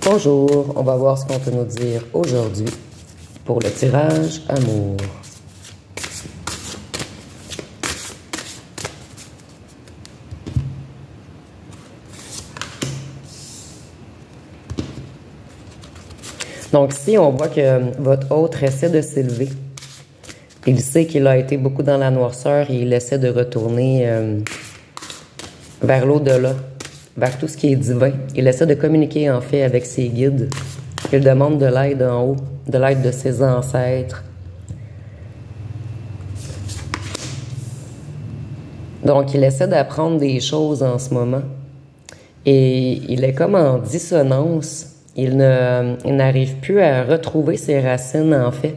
Bonjour, on va voir ce qu'on peut nous dire aujourd'hui pour le tirage amour. Donc ici, on voit que votre autre essaie de s'élever. Il sait qu'il a été beaucoup dans la noirceur et il essaie de retourner vers l'au-delà, vers tout ce qui est divin. Il essaie de communiquer en fait avec ses guides. Il demande de l'aide en haut, de l'aide de ses ancêtres. Donc il essaie d'apprendre des choses en ce moment. Et il est comme en dissonance. Il n'arrive plus à retrouver ses racines en fait.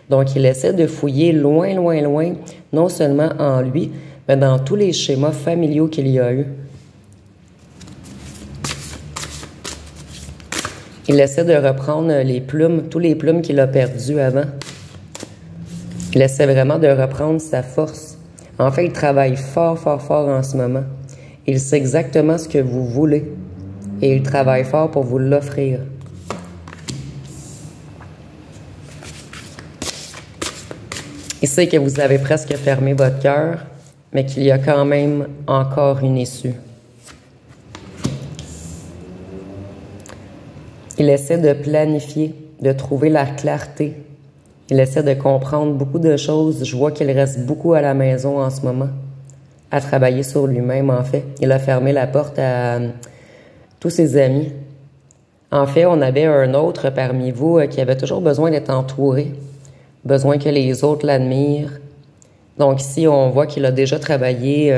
Donc il essaie de fouiller loin, loin, loin, non seulement en lui, mais dans tous les schémas familiaux qu'il y a eu. Il essaie de reprendre les plumes, tous les plumes qu'il a perdues avant. Il essaie vraiment de reprendre sa force. En fait, il travaille fort, fort, fort en ce moment. Il sait exactement ce que vous voulez et il travaille fort pour vous l'offrir. Il sait que vous avez presque fermé votre cœur, mais qu'il y a quand même encore une issue. Il essaie de planifier, de trouver la clarté. Il essaie de comprendre beaucoup de choses. Je vois qu'il reste beaucoup à la maison en ce moment, à travailler sur lui-même en fait. Il a fermé la porte à tous ses amis. En fait, on avait un autre parmi vous qui avait toujours besoin d'être entouré, besoin que les autres l'admirent. Donc ici, on voit qu'il a déjà travaillé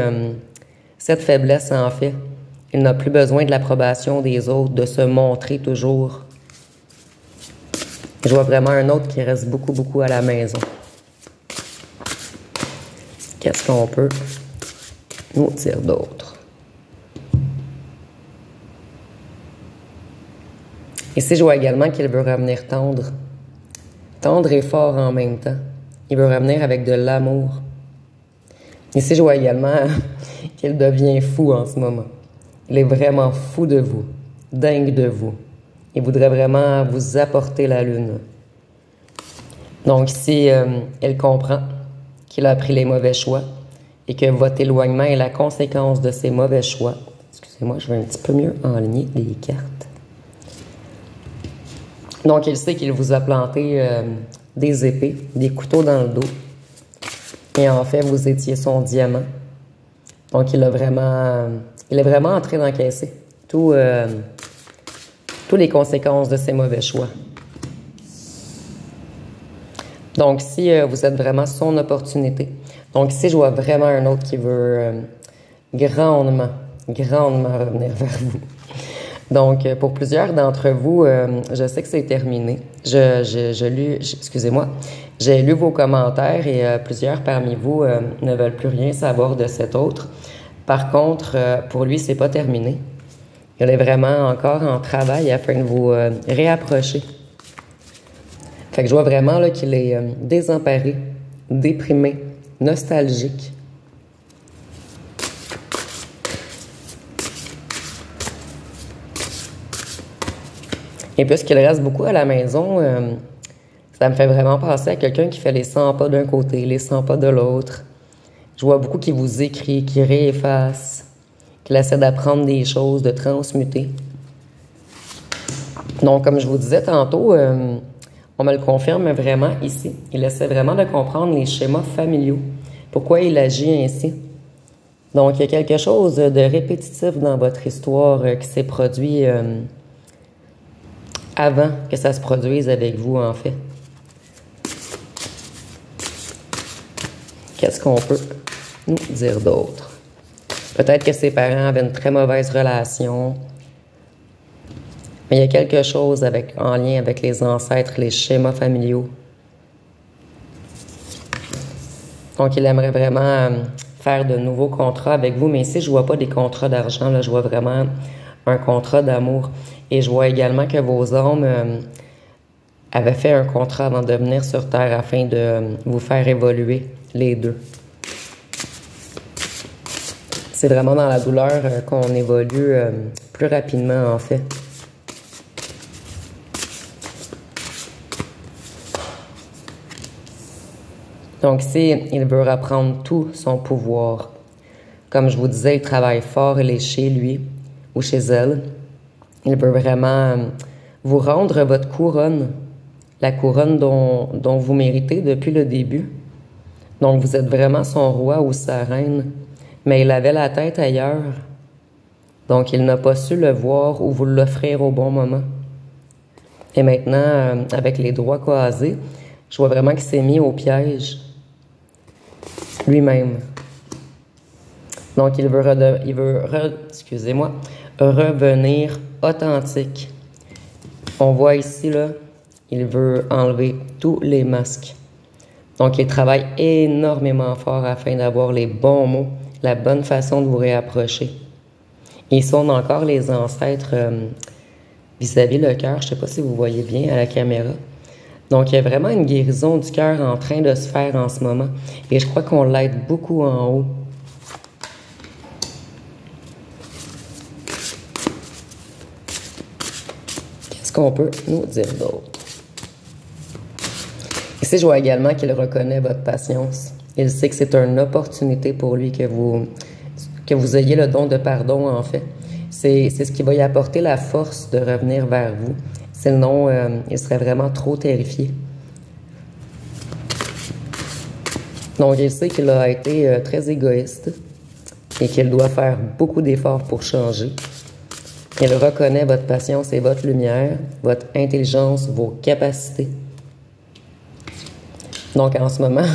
cette faiblesse en fait. Il n'a plus besoin de l'approbation des autres, de se montrer toujours. Je vois vraiment un autre qui reste beaucoup, beaucoup à la maison. Qu'est-ce qu'on peut nous dire d'autre? Ici, je vois également qu'il veut revenir tendre. Tendre et fort en même temps. Il veut revenir avec de l'amour. Ici, je vois également qu'il devient fou en ce moment. Il est vraiment fou de vous, dingue de vous. Il voudrait vraiment vous apporter la lune. Donc ici, elle comprend qu'il a pris les mauvais choix et que votre éloignement est la conséquence de ces mauvais choix. Excusez-moi, je vais un petit peu mieux enligner les cartes. Donc il sait qu'il vous a planté des épées, des couteaux dans le dos. Et en fait, vous étiez son diamant. Donc il est vraiment en train d'encaisser toutes les conséquences de ses mauvais choix. Donc ici, vous êtes vraiment son opportunité. Donc ici, je vois vraiment un autre qui veut grandement revenir vers vous. Donc, pour plusieurs d'entre vous, je sais que c'est terminé. Excusez-moi, j'ai lu vos commentaires et plusieurs parmi vous ne veulent plus rien savoir de cet autre. Par contre, pour lui, c'est pas terminé. Il est vraiment encore en travail afin de vous réapprocher. Fait que je vois vraiment là qu'il est désemparé, déprimé, nostalgique. Et puisqu'il reste beaucoup à la maison, ça me fait vraiment penser à quelqu'un qui fait les 100 pas d'un côté, les 100 pas de l'autre. Je vois beaucoup qui vous écrit, qui réefface, qui essaie d'apprendre des choses, de transmuter. Donc, comme je vous disais tantôt, on me le confirme vraiment ici. Il essaie vraiment de comprendre les schémas familiaux. Pourquoi il agit ainsi. Donc, il y a quelque chose de répétitif dans votre histoire qui s'est produit avant que ça se produise avec vous, en fait. Qu'est-ce qu'on peut nous dire d'autre? Peut-être que ses parents avaient une très mauvaise relation. Mais il y a quelque chose en lien avec les ancêtres, les schémas familiaux. Donc, il aimerait vraiment faire de nouveaux contrats avec vous. Mais ici, je ne vois pas des contrats d'argent. Là, je vois vraiment un contrat d'amour. Et je vois également que vos âmes avaient fait un contrat avant de venir sur Terre afin de vous faire évoluer, les deux. C'est vraiment dans la douleur qu'on évolue plus rapidement, en fait. Donc ici, il veut reprendre tout son pouvoir. Comme je vous disais, il travaille fort, il est chez lui ou chez elle. Il veut vraiment vous rendre votre couronne, la couronne dont vous méritez depuis le début. Donc vous êtes vraiment son roi ou sa reine, mais il avait la tête ailleurs. Donc il n'a pas su le voir ou vous l'offrir au bon moment. Et maintenant, avec les droits croisés, je vois vraiment qu'il s'est mis au piège lui-même. Donc, il veut revenir authentique. On voit ici, là, il veut enlever tous les masques. Donc, il travaille énormément fort afin d'avoir les bons mots, la bonne façon de vous réapprocher. Ils sont encore les ancêtres vis-à-vis le cœur. Je ne sais pas si vous voyez bien à la caméra. Donc, il y a vraiment une guérison du cœur en train de se faire en ce moment. Et je crois qu'on l'aide beaucoup en haut. Qu'est-ce qu'on peut nous dire d'autre? Ici, je vois également qu'il reconnaît votre patience. Il sait que c'est une opportunité pour lui que vous ayez le don de pardon, en fait. C'est ce qui va y apporter la force de revenir vers vous. Sinon, il serait vraiment trop terrifié. Donc, il sait qu'il a été très égoïste et qu'il doit faire beaucoup d'efforts pour changer. Il reconnaît votre patience et votre lumière, votre intelligence, vos capacités. Donc, en ce moment,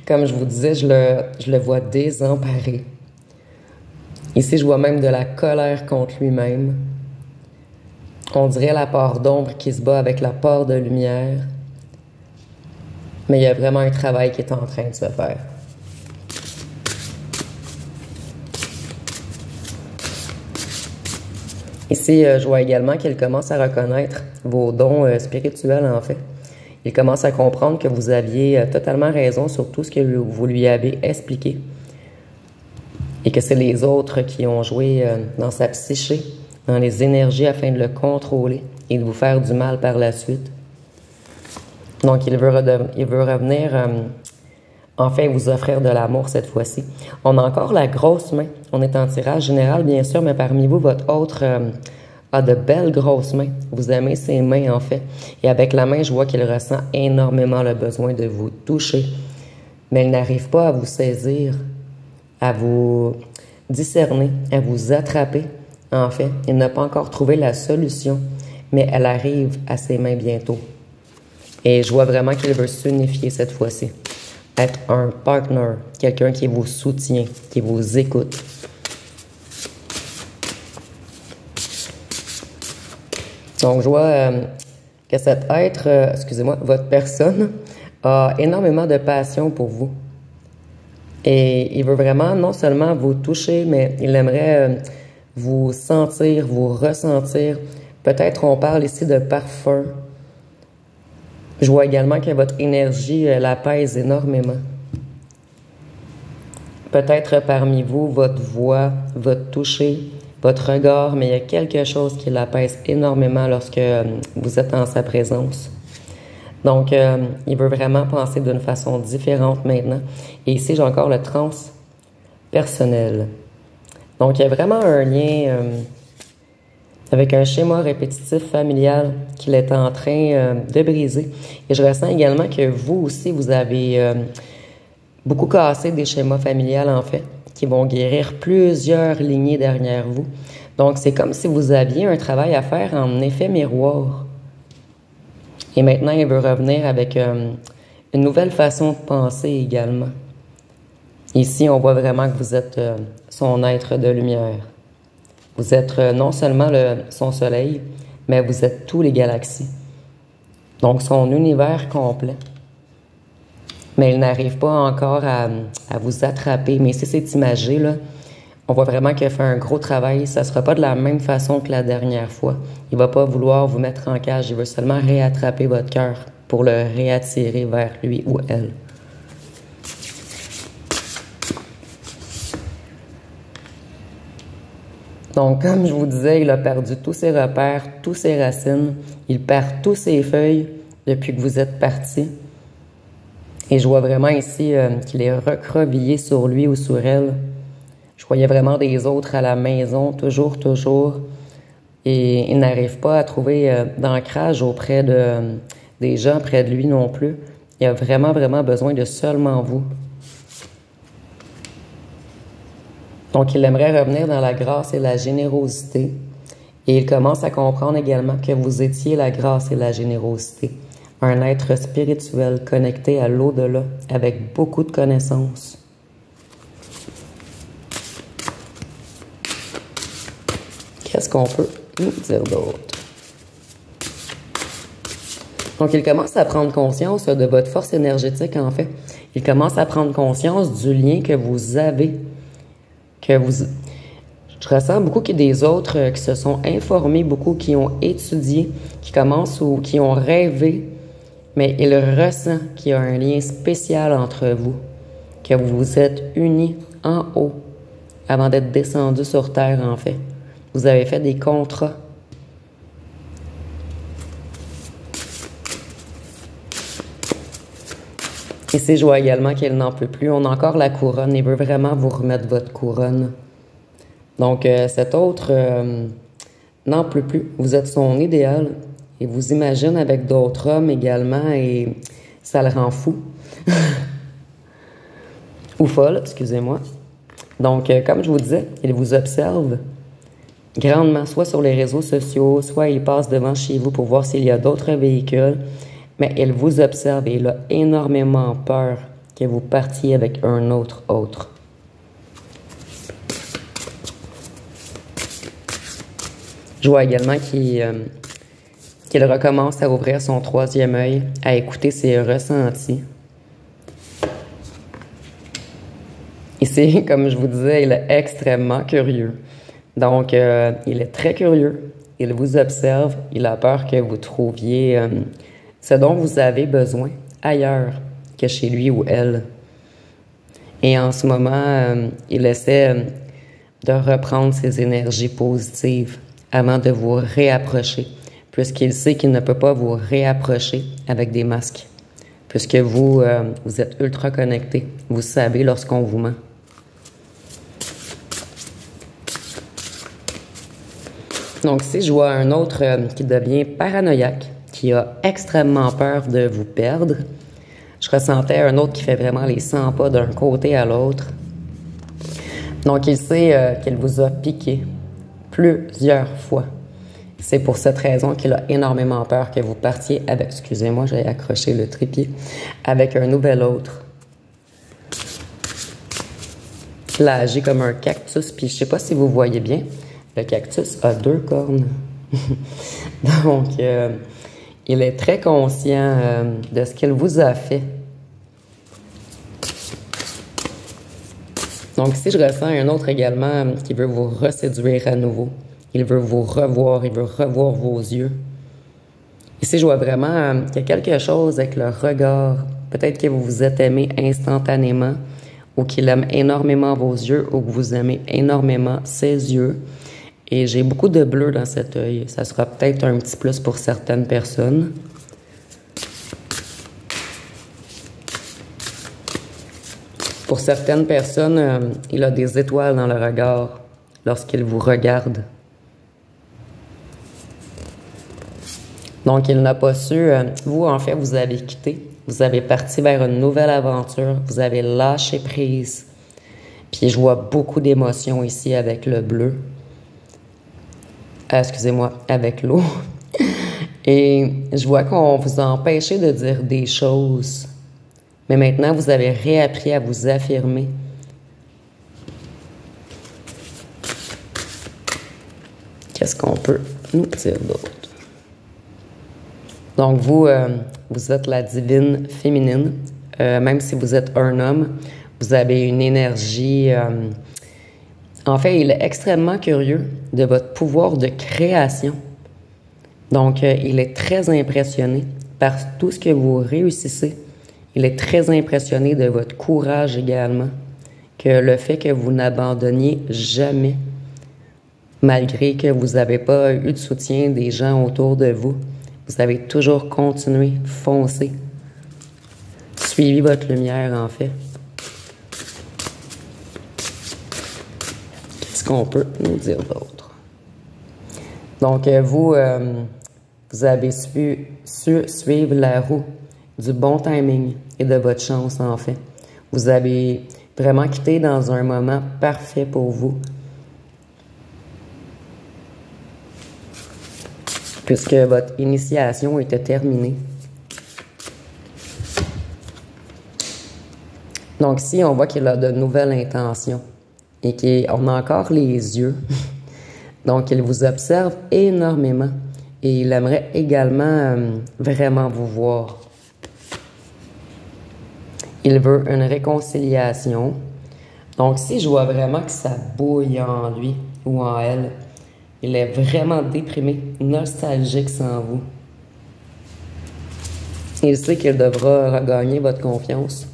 comme je vous disais, je le vois désemparé. Ici, je vois même de la colère contre lui-même. On dirait la part d'ombre qui se bat avec la part de lumière. Mais il y a vraiment un travail qui est en train de se faire. Ici, je vois également qu'il commence à reconnaître vos dons spirituels, en fait. Il commence à comprendre que vous aviez totalement raison sur tout ce que vous lui avez expliqué. Et que c'est les autres qui ont joué dans sa psyché, dans les énergies afin de le contrôler et de vous faire du mal par la suite. Donc, il veut revenir, enfin, vous offrir de l'amour cette fois-ci. On a encore la grosse main. On est en tirage général, bien sûr, mais parmi vous, votre autre a de belles grosses mains. Vous aimez ses mains, en fait. Et avec la main, je vois qu'il ressent énormément le besoin de vous toucher. Mais il n'arrive pas à vous saisir, à vous discerner, à vous attraper. En fait, il n'a pas encore trouvé la solution, mais elle arrive à ses mains bientôt. Et je vois vraiment qu'il veut s'unifier cette fois-ci. Être un partner, quelqu'un qui vous soutient, qui vous écoute. Donc, je vois que cet être, excusez-moi, votre personne, a énormément de passion pour vous. Et il veut vraiment non seulement vous toucher, mais il aimerait vous sentir, vous ressentir. Peut-être on parle ici de parfum. Je vois également que votre énergie l'apaise énormément. Peut-être parmi vous, votre voix, votre toucher, votre regard, mais il y a quelque chose qui l'apaise énormément lorsque vous êtes en sa présence. Donc, il veut vraiment penser d'une façon différente maintenant. Et ici, j'ai encore le transpersonnel. Donc, il y a vraiment un lien avec un schéma répétitif familial qu'il est en train de briser. Et je ressens également que vous aussi, vous avez beaucoup cassé des schémas familiales, en fait, qui vont guérir plusieurs lignées derrière vous. Donc, c'est comme si vous aviez un travail à faire en effet miroir. Et maintenant, il veut revenir avec une nouvelle façon de penser également. Ici, on voit vraiment que vous êtes son être de lumière. Vous êtes non seulement son soleil, mais vous êtes tous les galaxies. Donc, son univers complet. Mais il n'arrive pas encore à vous attraper. Mais si c'est imagé, là, on voit vraiment qu'il fait un gros travail. Ça ne sera pas de la même façon que la dernière fois. Il ne va pas vouloir vous mettre en cage. Il veut seulement réattraper votre cœur pour le réattirer vers lui ou elle. Donc, comme je vous disais, il a perdu tous ses repères, tous ses racines. Il perd tous ses feuilles depuis que vous êtes parti. Et je vois vraiment ici qu'il est recroquevillé sur lui ou sur elle. Je voyais vraiment des autres à la maison, toujours. Et il n'arrive pas à trouver d'ancrage auprès des gens près de lui non plus. Il a vraiment besoin de seulement vous. Donc, il aimerait revenir dans la grâce et la générosité. Et il commence à comprendre également que vous étiez la grâce et la générosité. Un être spirituel connecté à l'au-delà avec beaucoup de connaissances. Qu'est-ce qu'on peut nous dire d'autre? Donc, il commence à prendre conscience de votre force énergétique, en fait. Il commence à prendre conscience du lien que vous avez. Je ressens beaucoup qu'il y a des autres qui se sont informés, beaucoup qui ont étudié, qui commencent ou qui ont rêvé, mais il ressent qu'il y a un lien spécial entre vous, que vous vous êtes unis en haut avant d'être descendus sur Terre, en fait. Vous avez fait des contrats. Ici, je vois également qu'elle n'en peut plus. On a encore la couronne. Il veut vraiment vous remettre votre couronne. Donc, cet autre n'en peut plus. Vous êtes son idéal. Il vous imagine avec d'autres hommes également et ça le rend fou. Ou folle, excusez-moi. Donc, comme je vous disais, il vous observe grandement, soit sur les réseaux sociaux, soit il passe devant chez vous pour voir s'il y a d'autres véhicules. Mais il vous observe et il a énormément peur que vous partiez avec un autre. Je vois également qu'il recommence à ouvrir son troisième œil, à écouter ses ressentis. Ici, comme je vous disais, il est extrêmement curieux. Donc, il est très curieux. Il vous observe. Il a peur que vous trouviez ce dont vous avez besoin ailleurs que chez lui ou elle. Et en ce moment, il essaie de reprendre ses énergies positives avant de vous réapprocher, puisqu'il sait qu'il ne peut pas vous réapprocher avec des masques, puisque vous êtes ultra connecté. Vous savez lorsqu'on vous ment. Donc, si je vois un autre qui devient paranoïaque, qui a extrêmement peur de vous perdre, je ressentais un autre qui fait vraiment les 100 pas d'un côté à l'autre. Donc, il sait qu'il vous a piqué plusieurs fois. C'est pour cette raison qu'il a énormément peur que vous partiez avec, excusez-moi, j'ai accroché le trépied, avec un nouvel autre. Il a agi comme un cactus, puis je ne sais pas si vous voyez bien, le cactus a 2 cornes. Donc, il est très conscient de ce qu'il vous a fait. Donc, si je ressens un autre également qui veut vous reséduire à nouveau, il veut vous revoir, il veut revoir vos yeux. Ici, je vois vraiment qu'il y a quelque chose avec le regard. Peut-être que vous vous êtes aimé instantanément, ou qu'il aime énormément vos yeux, ou que vous aimez énormément ses yeux. Et j'ai beaucoup de bleu dans cet œil. Ça sera peut-être un petit plus pour certaines personnes. Pour certaines personnes, il a des étoiles dans le regard lorsqu'il vous regarde. Donc, il n'a pas su... vous, en fait, vous avez quitté. Vous avez parti vers une nouvelle aventure. Vous avez lâché prise. Puis, je vois beaucoup d'émotions ici avec le bleu. Excusez-moi, avec l'eau. Et je vois qu'on vous a empêché de dire des choses. Mais maintenant, vous avez réappris à vous affirmer. Qu'est-ce qu'on peut nous dire d'autre? Donc, vous êtes la divine féminine. Même si vous êtes un homme, vous avez une énergie... En fait, il est extrêmement curieux de votre pouvoir de création. Donc, il est très impressionné par tout ce que vous réussissez. Il est très impressionné de votre courage également, que le fait que vous n'abandonniez jamais, malgré que vous n'avez pas eu de soutien des gens autour de vous. Vous avez toujours continué, foncé, Suivez votre lumière, en fait. Qu'est-ce qu'on peut nous dire d'autre? Donc, vous avez su suivre la roue du bon timing et de votre chance, en fait. Vous avez vraiment quitté dans un moment parfait pour vous. Puisque votre initiation était terminée. Donc ici, on voit qu'il a de nouvelles intentions et qu'on a encore les yeux. Donc, il vous observe énormément et il aimerait également vraiment vous voir. Il veut une réconciliation. Donc, si je vois vraiment que ça bouille en lui ou en elle, il est vraiment déprimé, nostalgique sans vous. Il sait qu'il devra regagner votre confiance.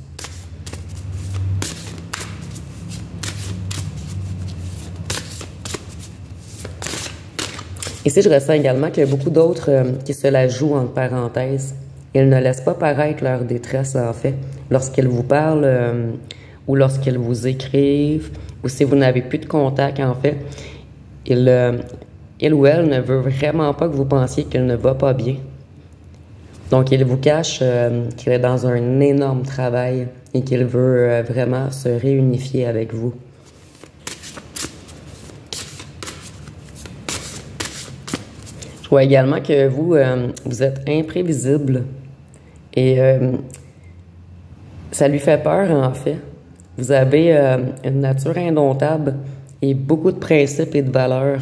Ici, je ressens également qu'il y a beaucoup d'autres qui se la jouent entre parenthèses. Ils ne laissent pas paraître leur détresse, en fait, lorsqu'ils vous parlent ou lorsqu'ils vous écrivent, ou si vous n'avez plus de contact, en fait. Il ou elle ne veut vraiment pas que vous pensiez qu'il ne va pas bien. Donc, il vous cache qu'il est dans un énorme travail et qu'il veut vraiment se réunifier avec vous. Je vois également que vous êtes imprévisible et ça lui fait peur, en fait. Vous avez une nature indomptable et beaucoup de principes et de valeurs.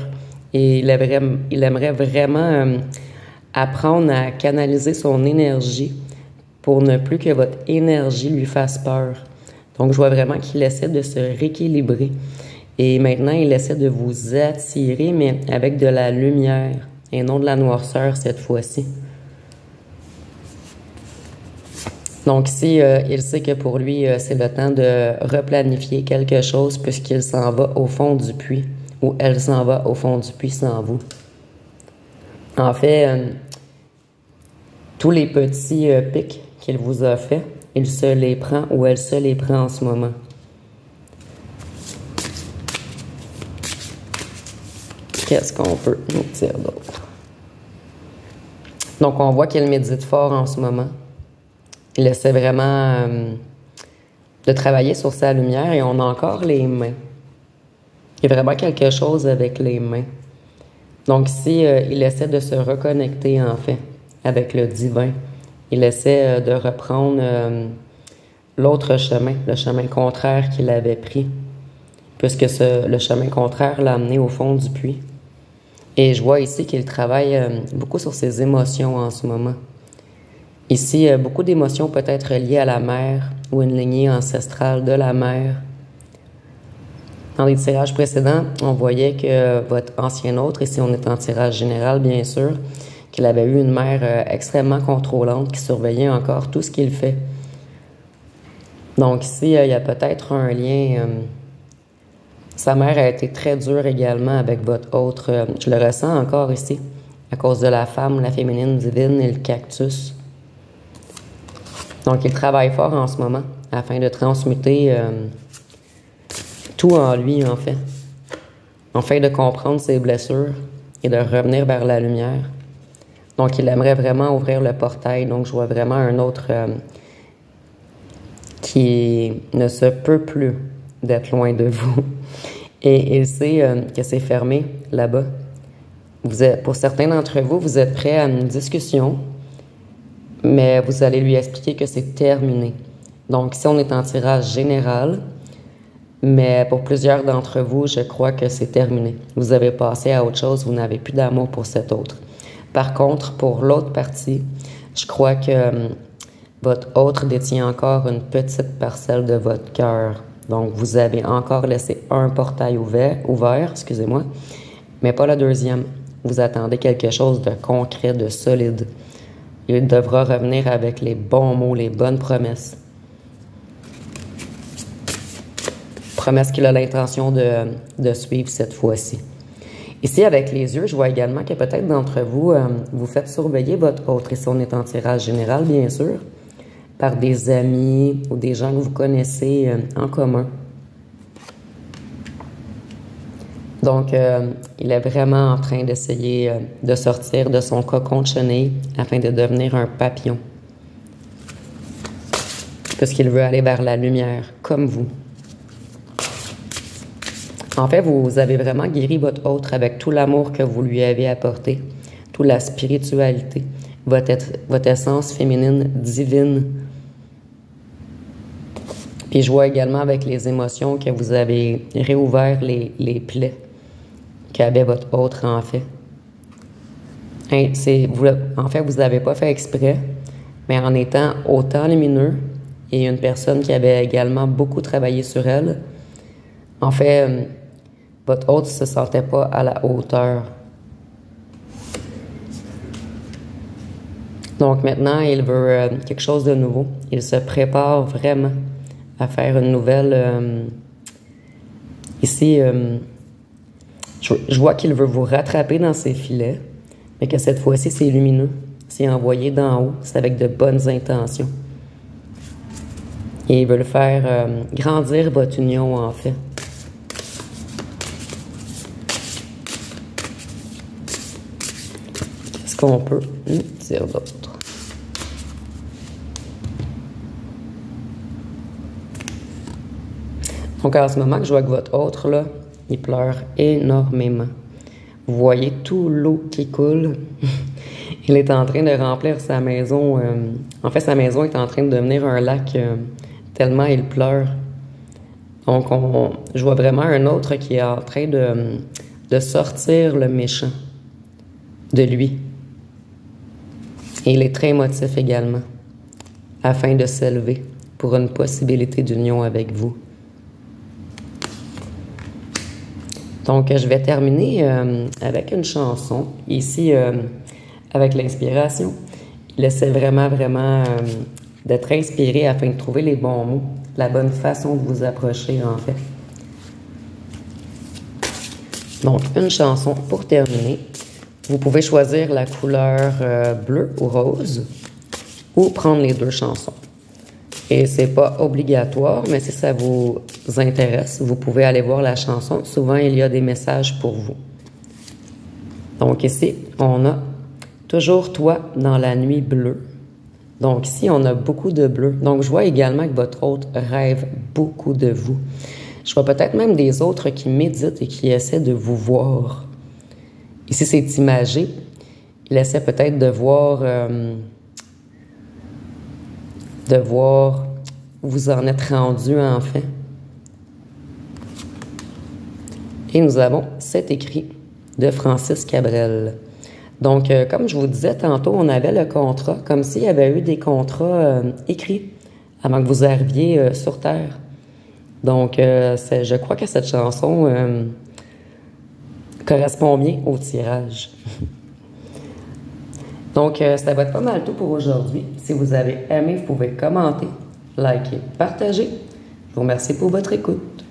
Et il aimerait vraiment apprendre à canaliser son énergie pour ne plus que votre énergie lui fasse peur. Donc, je vois vraiment qu'il essaie de se rééquilibrer. Et maintenant, il essaie de vous attirer, mais avec de la lumière et non de la noirceur cette fois-ci. Donc ici, il sait que pour lui, c'est le temps de replanifier quelque chose puisqu'il s'en va au fond du puits ou elle s'en va au fond du puits sans vous. En fait, tous les petits pics qu'il vous a fait, il se les prend ou elle se les prend en ce moment. Qu'est-ce qu'on peut nous dire d'autre? Donc, on voit qu'il médite fort en ce moment. Il essaie vraiment de travailler sur sa lumière et on a encore les mains. Il y a vraiment quelque chose avec les mains. Donc ici, il essaie de se reconnecter en fait avec le divin. Il essaie de reprendre l'autre chemin, le chemin contraire qu'il avait pris, puisque le chemin contraire l'a amené au fond du puits. Et je vois ici qu'il travaille beaucoup sur ses émotions en ce moment. Ici, beaucoup d'émotions peut être liées à la mère ou une lignée ancestrale de la mère. Dans les tirages précédents, on voyait que votre ancien autre, ici on est en tirage général bien sûr, qu'il avait eu une mère extrêmement contrôlante qui surveillait encore tout ce qu'il fait. Donc ici, il y a peut-être un lien. Sa mère a été très dure également avec votre autre. Je le ressens encore ici, à cause de la femme, la féminine divine et le cactus. Donc, il travaille fort en ce moment afin de transmuter tout en lui, en fait. Afin de comprendre ses blessures et de revenir vers la lumière. Donc, il aimerait vraiment ouvrir le portail. Donc, je vois vraiment un autre qui ne se peut plus d'être loin de vous. Et il sait que c'est fermé là-bas. Pour certains d'entre vous, vous êtes prêts à une discussion, mais vous allez lui expliquer que c'est terminé. Donc, ici, on est en tirage général, mais pour plusieurs d'entre vous, je crois que c'est terminé. Vous avez passé à autre chose, vous n'avez plus d'amour pour cet autre. Par contre, pour l'autre partie, je crois que votre autre détient encore une petite parcelle de votre cœur. Donc, vous avez encore laissé un portail ouvert, excusez-moi, mais pas le deuxième. Vous attendez quelque chose de concret, de solide. Il devra revenir avec les bons mots, les bonnes promesses. Promesses qu'il a l'intention de suivre cette fois-ci. Ici, avec les yeux, je vois également que peut-être d'entre vous, vous faites surveiller votre autre. Ici, on est en tirage général, bien sûr. par des amis ou des gens que vous connaissez en commun. Donc, il est vraiment en train d'essayer de sortir de son cocon de chenille afin de devenir un papillon. Parce qu'il veut aller vers la lumière, comme vous. En fait, vous avez vraiment guéri votre autre avec tout l'amour que vous lui avez apporté, toute la spiritualité, votre essence féminine divine. Puis je vois également avec les émotions que vous avez réouvert les plaies qu'avait votre autre en fait. En fait, vous ne l'avez pas fait exprès, mais en étant autant lumineux et une personne qui avait également beaucoup travaillé sur elle, en fait, votre autre ne se sentait pas à la hauteur. Donc maintenant, il veut quelque chose de nouveau. Il se prépare vraiment à faire une nouvelle... ici, je vois qu'il veut vous rattraper dans ses filets, mais que cette fois-ci, c'est lumineux. C'est envoyé d'en haut. C'est avec de bonnes intentions. Et il veut le faire grandir votre union, en fait. Qu'est-ce qu'on peut dire d'autre? Donc, en ce moment que je vois que votre autre, là, il pleure énormément. Vous voyez tout l'eau qui coule. Il est en train de remplir sa maison. En fait, sa maison est en train de devenir un lac tellement il pleure. Donc, je vois vraiment un autre qui est en train de sortir le méchant de lui. Et il est très émotif également, afin de s'élever pour une possibilité d'union avec vous. Donc, je vais terminer avec une chanson. Ici, avec l'inspiration, il essaie vraiment d'être inspiré afin de trouver les bons mots, la bonne façon de vous approcher, en fait. Donc, une chanson pour terminer. Vous pouvez choisir la couleur bleue ou rose ou prendre les deux chansons. Et c'est pas obligatoire, mais si ça vous intéresse, vous pouvez aller voir la chanson. Souvent, il y a des messages pour vous. Donc ici, on a « Toujours toi dans la nuit bleue ». Donc ici, on a beaucoup de bleu. Donc je vois également que votre autre rêve beaucoup de vous. Je vois peut-être même des autres qui méditent et qui essaient de vous voir. Ici, c'est imagé. Il essaie peut-être de voir où vous en êtes rendu, en fait. Et nous avons cet écrit de Francis Cabrel. Donc, comme je vous disais tantôt, on avait le contrat, comme s'il y avait eu des contrats écrits avant que vous arriviez sur Terre. Donc, je crois que cette chanson correspond bien au tirage. Donc, ça va être pas mal tout pour aujourd'hui. Si vous avez aimé, vous pouvez commenter, liker, partager. Je vous remercie pour votre écoute.